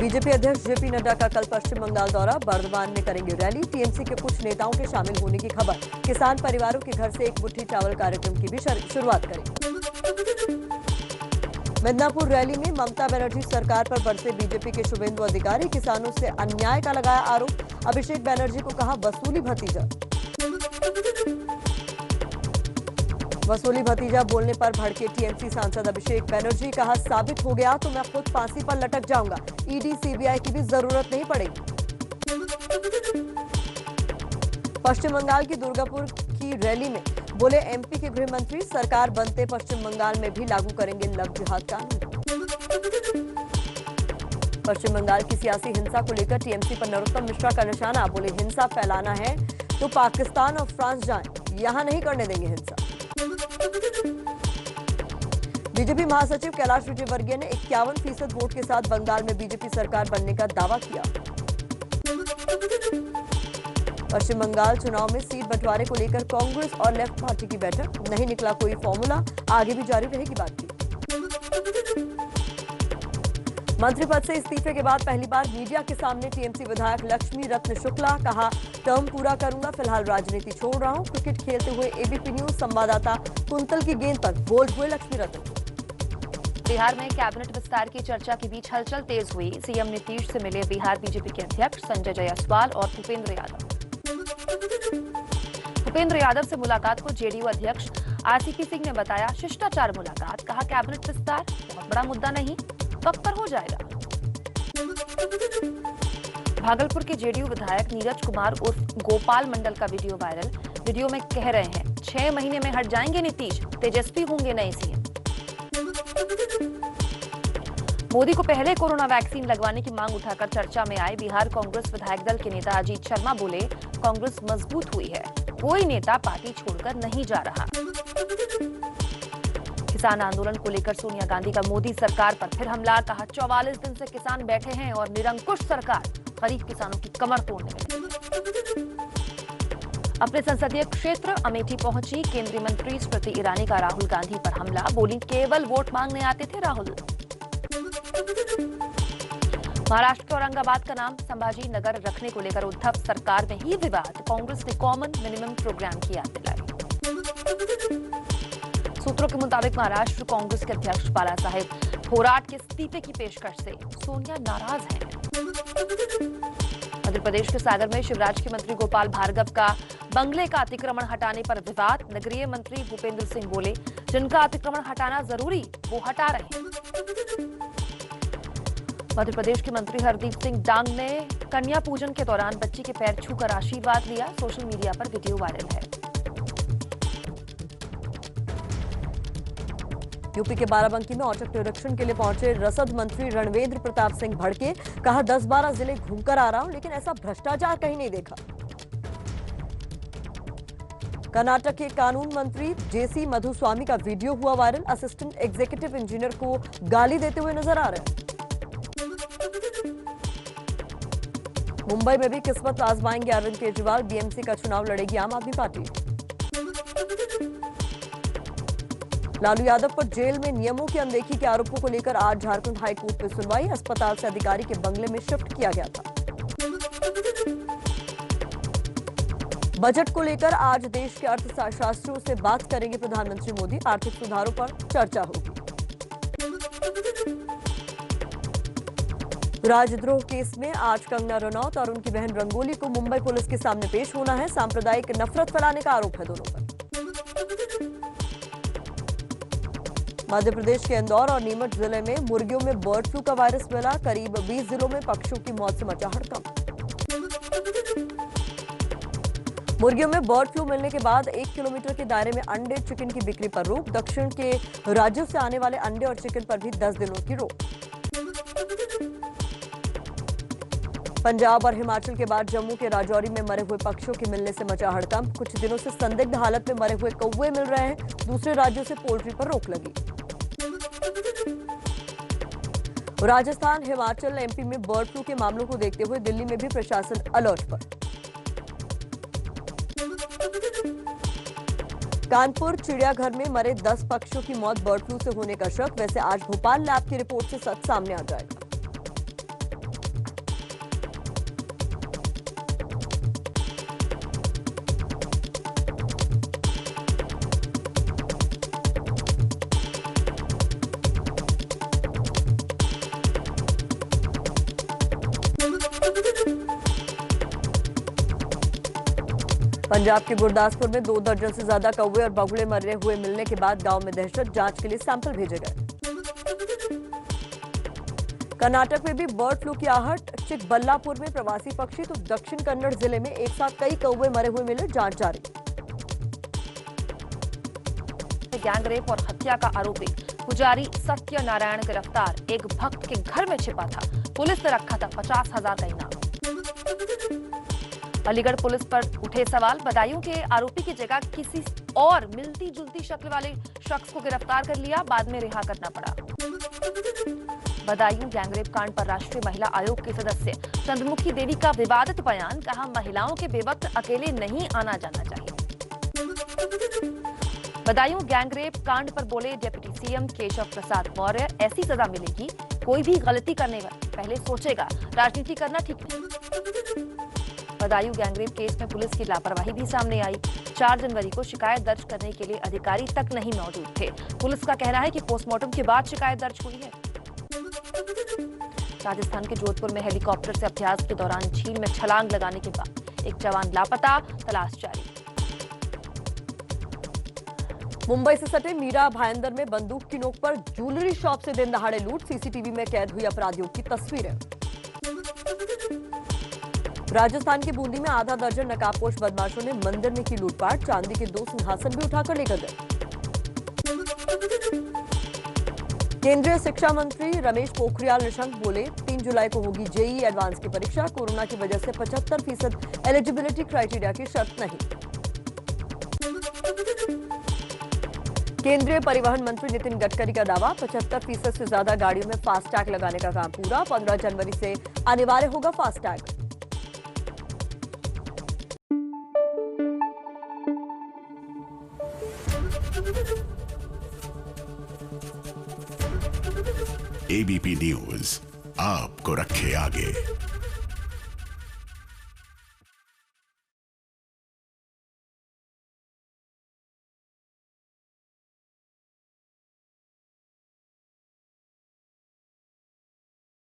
BJP अध्यक्ष JP Nadda का कल पश्चिम बंगाल दौरा, बर्धमान में करेंगे रैली। टीएमसी के कुछ नेताओं के शामिल होने की खबर। किसान परिवारों के घर से एक मुट्ठी चावल कार्यक्रम की भी शुरुआत करेंगे। मिदनापुर रैली में ममता बनर्जी सरकार पर बरसे बीजेपी के शुभेंदु अधिकारी। किसानों से अन्याय का लगाया आरोप। अभिषेक बनर्जी को कहा वसूली भतीजा। वसूली भतीजा बोलने पर भड़के टीएमसी सांसद अभिषेक बनर्जी। कहा साबित हो गया तो मैं खुद फांसी पर लटक जाऊंगा। ईडी सीबीआई की भी जरूरत नहीं पड़ेगी। पश्चिम बंगाल की दुर्गापुर की रैली में बोले एमपी के गृह मंत्री, सरकार बनते पश्चिम बंगाल में भी लागू करेंगे लव जिहाद कानून। पश्चिम बंगाल की सियासी हिंसा को लेकर टीएमसी पर नरोत्तम मिश्रा का निशाना। बोले हिंसा फैलाना है तो पाकिस्तान और फ्रांस जाएं, यहां नहीं करने देंगे हिंसा। बीजेपी महासचिव कैलाश विजयवर्गीय ने 51% वोट के साथ बंगाल में बीजेपी सरकार बनने का दावा किया। पश्चिम बंगाल चुनाव में सीट बंटवारे को लेकर कांग्रेस और लेफ्ट पार्टी की बैठक, नहीं निकला कोई फॉर्मूला, आगे भी जारी रहेगी बातचीत। मंत्री पद से इस्तीफे के बाद पहली बार मीडिया के सामने टीएमसी विधायक लक्ष्मी रत्न शुक्ला। कहा टर्म पूरा करूंगा, फिलहाल राजनीति छोड़ रहा हूं। क्रिकेट खेलते हुए एबीपी न्यूज संवाददाता कुंतल की गेंद पर बोल्ड हुए लक्ष्मी रत्न। बिहार में कैबिनेट विस्तार की चर्चा के बीच हलचल तेज हुई। सीएम नीतीश से मिले बिहार बीजेपी के अध्यक्ष संजय जायसवाल और भूपेंद्र यादव। भूपेंद्र यादव से मुलाकात को जेडीयू अध्यक्ष आरसीपी सिंह ने बताया शिष्टाचार मुलाकात। कहा कैबिनेट विस्तार बहुत बड़ा मुद्दा नहीं, वक्त पर हो जाएगा। भागलपुर के जेडीयू विधायक नीरज कुमार उर्फ गोपाल मंडल का वीडियो वायरल। वीडियो में कह रहे हैं 6 महीने में हट जाएंगे नीतीश, तेजस्वी होंगे नए सीएम। मोदी को पहले कोरोना वैक्सीन लगवाने की मांग उठाकर चर्चा में आए बिहार कांग्रेस विधायक दल के नेता अजीत शर्मा। बोले कांग्रेस मजबूत हुई है, कोई नेता पार्टी छोड़कर नहीं जा रहा। किसान आंदोलन को लेकर सोनिया गांधी का मोदी सरकार पर फिर हमला। कहा 44 दिन से किसान बैठे हैं और निरंकुश सरकार गरीब किसानों की कमर तोड़ने में लगी है। अपने संसदीय क्षेत्र अमेठी पहुंची केंद्रीय मंत्री स्मृति ईरानी का राहुल गांधी पर हमला। बोली केवल वोट मांगने आते थे राहुल। महाराष्ट्र के औरंगाबाद का नाम संभाजी नगर रखने को लेकर उद्धव सरकार में ही विवाद। कांग्रेस ने कॉमन मिनिमम प्रोग्राम की याद दिलाई। सूत्रों के मुताबिक महाराष्ट्र कांग्रेस के अध्यक्ष बाला साहेब थोराट के इस्तीफे की पेशकश से सोनिया नाराज हैं। मध्य प्रदेश के सागर में शिवराज के मंत्री गोपाल भार्गव का बंगले का अतिक्रमण हटाने पर विवाद। नगरीय मंत्री भूपेंद्र सिंह बोले जिनका अतिक्रमण हटाना जरूरी वो हटा रहे हैं। मध्य प्रदेश के मंत्री हरदीप सिंह डांग ने कन्या पूजन के दौरान बच्ची के पैर छूकर आशीर्वाद लिया। सोशल मीडिया पर वीडियो वायरल है। यूपी के बाराबंकी में औचक निरीक्षण के लिए पहुंचे रसद मंत्री रणवेंद्र प्रताप सिंह भड़के। कहा 10-12 जिले घूमकर आ रहा हूं, लेकिन ऐसा भ्रष्टाचार कहीं नहीं देखा। कर्नाटक के कानून मंत्री जेसी मधुस्वामी का वीडियो हुआ वायरल। असिस्टेंट एग्जीक्यूटिव इंजीनियर को गाली देते हुए नजर आ रहे हैं। मुंबई में भी किस्मत आजमाएंगे अरविंद केजरीवाल। बीएमसी का चुनाव लड़ेगी आम आदमी पार्टी। लालू यादव पर जेल में नियमों की अनदेखी के आरोपों को लेकर आज झारखंड हाईकोर्ट में सुनवाई। अस्पताल से अधिकारी के बंगले में शिफ्ट किया गया था। बजट को लेकर आज देश के अर्थशास्त्रियों से बात करेंगे प्रधानमंत्री मोदी। आर्थिक सुधारों पर चर्चा होगी। राजद्रोह केस में आज कंगना रनौत और उनकी बहन रंगोली को मुंबई पुलिस के सामने पेश होना है। सांप्रदायिक नफरत फैलाने का आरोप है दोनों पर। मध्य प्रदेश के इंदौर और नीमच जिले में मुर्गियों में बर्ड फ्लू का वायरस मिला। करीब 20 जिलों में पक्षियों की मौत से मचा हड़कंप। मुर्गियों में बर्ड फ्लू मिलने के बाद 1 किलोमीटर के दायरे में अंडे चिकन की बिक्री पर रोक। दक्षिण के राज्यों से आने वाले अंडे और चिकन पर भी 10 दिनों की रोक। पंजाब और हिमाचल के बाद जम्मू के राजौरी में मरे हुए पक्षियों के मिलने से मचा हड़कंप। कुछ दिनों से संदिग्ध हालत में मरे हुए कौवे मिल रहे हैं। दूसरे राज्यों से पोल्ट्री पर रोक लगी। राजस्थान, हिमाचल, एमपी में बर्ड फ्लू के मामलों को देखते हुए दिल्ली में भी प्रशासन अलर्ट पर। कानपुर चिड़ियाघर में मरे 10 पक्षियों की मौत बर्ड फ्लू से होने का शक। वैसे आज भोपाल लैब की रिपोर्ट से सच सामने आ जाएगा। पंजाब के गुरदासपुर में 2 दर्जन से ज्यादा कौवे और बगुले मरे हुए मिलने के बाद गांव में दहशत, जांच के लिए सैंपल भेजे गए। कर्नाटक में भी बर्ड फ्लू की आहट, चिकबल्लापुर में प्रवासी पक्षी तो दक्षिण कन्नड़ जिले में एक साथ कई कौवे मरे हुए मिले, जांच जारी। गैंगरेप और हत्या का आरोपी पुजारी सत्यनारायण गिरफ्तार, एक भक्त के घर में छिपा था, पुलिस ने रखा था 50,000 का इनाम। अलीगढ़ पुलिस पर उठे सवाल, बदायूं के आरोपी की जगह किसी और मिलती जुलती शक्ल वाले शख्स को गिरफ्तार कर लिया, बाद में रिहा करना पड़ा। बदायूं गैंगरेप कांड पर राष्ट्रीय महिला आयोग के सदस्य चंद्रमुखी देवी का विवादित बयान, कहा महिलाओं के बेवक्त अकेले नहीं आना जाना चाहिए। बदायूं गैंगरेप कांड पर बोले डिप्टी सीएम केशव प्रसाद मौर्य, ऐसी सजा मिलेगी, कोई भी गलती करने वाला पहले सोचेगा, राजनीति करना ठीक नहीं। बदायूं गैंगरेप केस में पुलिस की लापरवाही भी सामने आई। 4 जनवरी को शिकायत दर्ज करने के लिए अधिकारी तक नहीं मौजूद थे। पुलिस का कहना है कि पोस्टमार्टम के बाद शिकायत दर्ज हुई है। राजस्थान के जोधपुर में हेलीकॉप्टर से अभ्यास के दौरान झील में छलांग लगाने के बाद एक जवान लापता, तलाश जारी। मुंबई से सटे मीरा भाईंदर में बंदूक की नोक पर ज्वेलरी शॉप से दिन दहाड़े लूट, सीसीटीवी में कैद हुई अपराधियों की तस्वीरें। राजस्थान के बूंदी में आधा दर्जन नकाबपोश बदमाशों ने मंदिर में की लूटपाट, चांदी के 2 सिंहासन भी उठाकर लेकर गए। केंद्रीय शिक्षा मंत्री रमेश पोखरियाल निशंक बोले, 3 जुलाई को होगी जेईई एडवांस की परीक्षा, कोरोना की वजह से 75% एलिजिबिलिटी क्राइटेरिया की शर्त नहीं। केंद्रीय परिवहन मंत्री नितिन गडकरी का दावा, 75% से ज्यादा गाड़ियों में फास्टैग लगाने का काम पूरा, 15 जनवरी से अनिवार्य होगा फास्टैग। एबीपी न्यूज आपको रखे आगे।